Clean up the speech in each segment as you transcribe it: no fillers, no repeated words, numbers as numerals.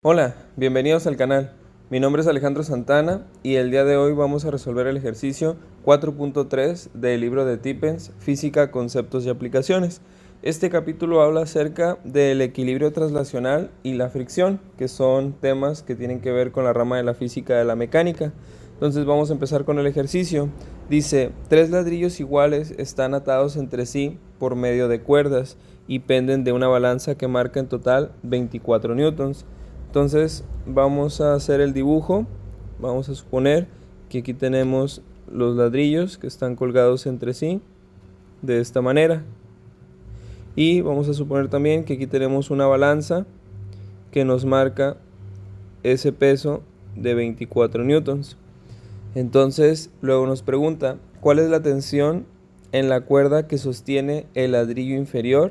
Hola, bienvenidos al canal. Mi nombre es Alejandro Santana y el día de hoy vamos a resolver el ejercicio 4.3 del libro de Tippens, Física, Conceptos y Aplicaciones. Este capítulo habla acerca del equilibrio traslacional y la fricción, que son temas que tienen que ver con la rama de la física de la mecánica. Entonces vamos a empezar con el ejercicio. Dice, 3 ladrillos iguales están atados entre sí por medio de cuerdas y penden de una balanza que marca en total 24 newtons. Entonces vamos a hacer el dibujo. Vamos a suponer que aquí tenemos los ladrillos que están colgados entre sí de esta manera. Y vamos a suponer también que aquí tenemos una balanza que nos marca ese peso de 24 newtons. Entonces luego nos pregunta, ¿cuál es la tensión en la cuerda que sostiene el ladrillo inferior?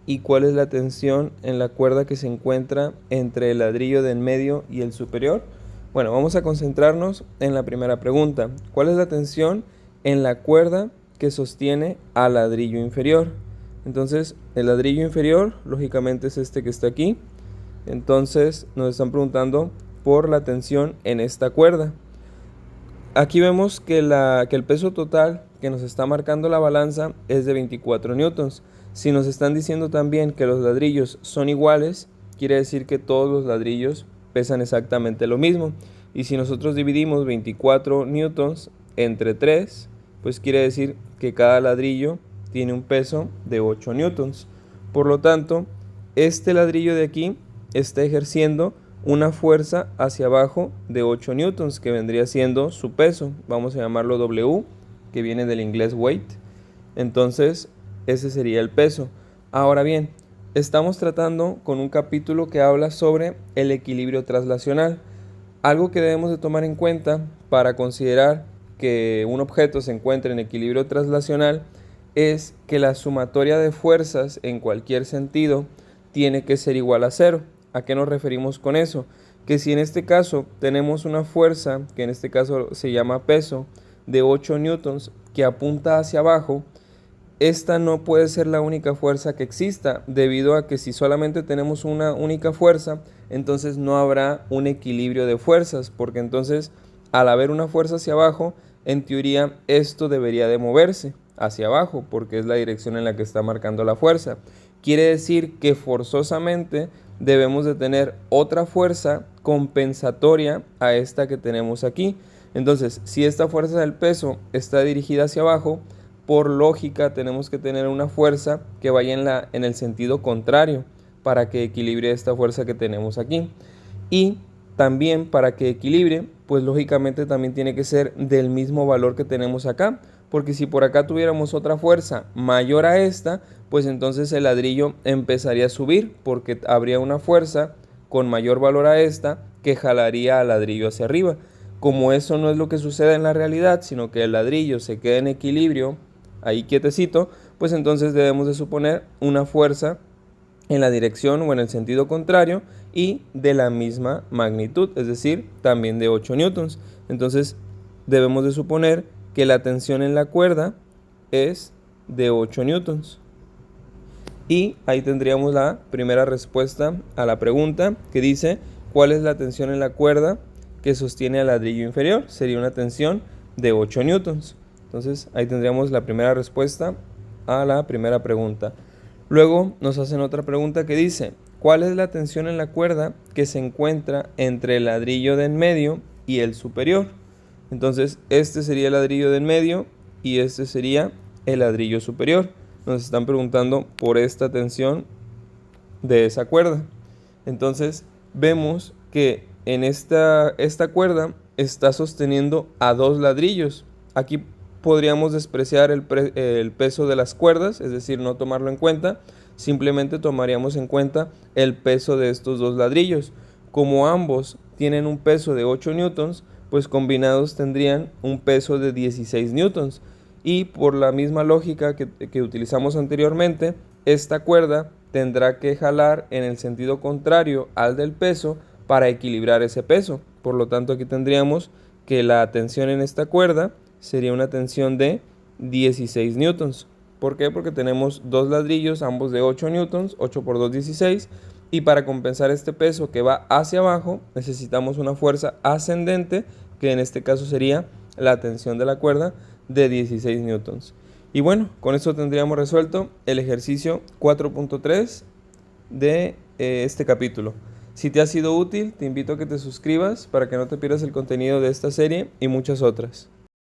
¿Y cuál es la tensión en la cuerda que se encuentra entre el ladrillo de en medio y el superior? Bueno, vamos a concentrarnos en la primera pregunta. ¿Cuál es la tensión en la cuerda que sostiene al ladrillo inferior? Entonces, el ladrillo inferior, lógicamente, es este que está aquí. Entonces, nos están preguntando por la tensión en esta cuerda. Aquí vemos que el peso total que nos está marcando la balanza es de 24 newtons. Si nos están diciendo también que los ladrillos son iguales, quiere decir que todos los ladrillos pesan exactamente lo mismo. Y si nosotros dividimos 24 newtons entre 3, pues quiere decir que cada ladrillo tiene un peso de 8 newtons. Por lo tanto, este ladrillo de aquí está ejerciendo una fuerza hacia abajo de 8 newtons, que vendría siendo su peso. Vamos a llamarlo W, que viene del inglés weight. Entonces, ese sería el peso. Ahora bien, estamos tratando con un capítulo que habla sobre el equilibrio traslacional. Algo que debemos de tomar en cuenta para considerar que un objeto se encuentra en equilibrio traslacional es que la sumatoria de fuerzas en cualquier sentido tiene que ser igual a cero. ¿A qué nos referimos con eso? Que si en este caso tenemos una fuerza, que en este caso se llama peso, de 8 newtons que apunta hacia abajo, esta no puede ser la única fuerza que exista, debido a que si solamente tenemos una única fuerza, entonces no habrá un equilibrio de fuerzas, porque entonces al haber una fuerza hacia abajo, en teoría esto debería de moverse hacia abajo, porque es la dirección en la que está marcando la fuerza. Quiere decir que forzosamente debemos de tener otra fuerza compensatoria a esta que tenemos aquí. Entonces, si esta fuerza del peso está dirigida hacia abajo, por lógica tenemos que tener una fuerza que vaya en el sentido contrario para que equilibre esta fuerza que tenemos aquí. Y también para que equilibre, pues lógicamente también tiene que ser del mismo valor que tenemos acá, porque si por acá tuviéramos otra fuerza mayor a esta, pues entonces el ladrillo empezaría a subir, porque habría una fuerza con mayor valor a esta que jalaría al ladrillo hacia arriba. Como eso no es lo que sucede en la realidad, sino que el ladrillo se queda en equilibrio ahí quietecito, pues entonces debemos de suponer una fuerza en la dirección o en el sentido contrario y de la misma magnitud, es decir, también de 8 newtons. Entonces debemos de suponer que la tensión en la cuerda es de 8 newtons. Y ahí tendríamos la primera respuesta a la pregunta que dice, ¿cuál es la tensión en la cuerda que sostiene al ladrillo inferior? Sería una tensión de 8 newtons. Entonces ahí tendríamos la primera respuesta a la primera pregunta. Luego nos hacen otra pregunta que dice, ¿cuál es la tensión en la cuerda que se encuentra entre el ladrillo de en medio y el superior? Entonces este sería el ladrillo de en medio y este sería el ladrillo superior. Nos están preguntando por esta tensión de esa cuerda. Entonces vemos que en esta cuerda está sosteniendo a dos ladrillos. Aquí podríamos despreciar el peso de las cuerdas, es decir, no tomarlo en cuenta. Simplemente tomaríamos en cuenta el peso de estos dos ladrillos. Como ambos tienen un peso de 8 newtons, pues combinados tendrían un peso de 16 newtons. Y por la misma lógica que utilizamos anteriormente, esta cuerda tendrá que jalar en el sentido contrario al del peso para equilibrar ese peso. Por lo tanto, aquí tendríamos que la tensión en esta cuerda sería una tensión de 16 newtons. ¿Por qué? Porque tenemos dos ladrillos, ambos de 8 newtons, 8 por 2, 16, Y para compensar este peso que va hacia abajo, necesitamos una fuerza ascendente, que en este caso sería la tensión de la cuerda de 16 newtons. Y bueno, con esto tendríamos resuelto el ejercicio 4.3 de este capítulo. Si te ha sido útil, te invito a que te suscribas para que no te pierdas el contenido de esta serie y muchas otras.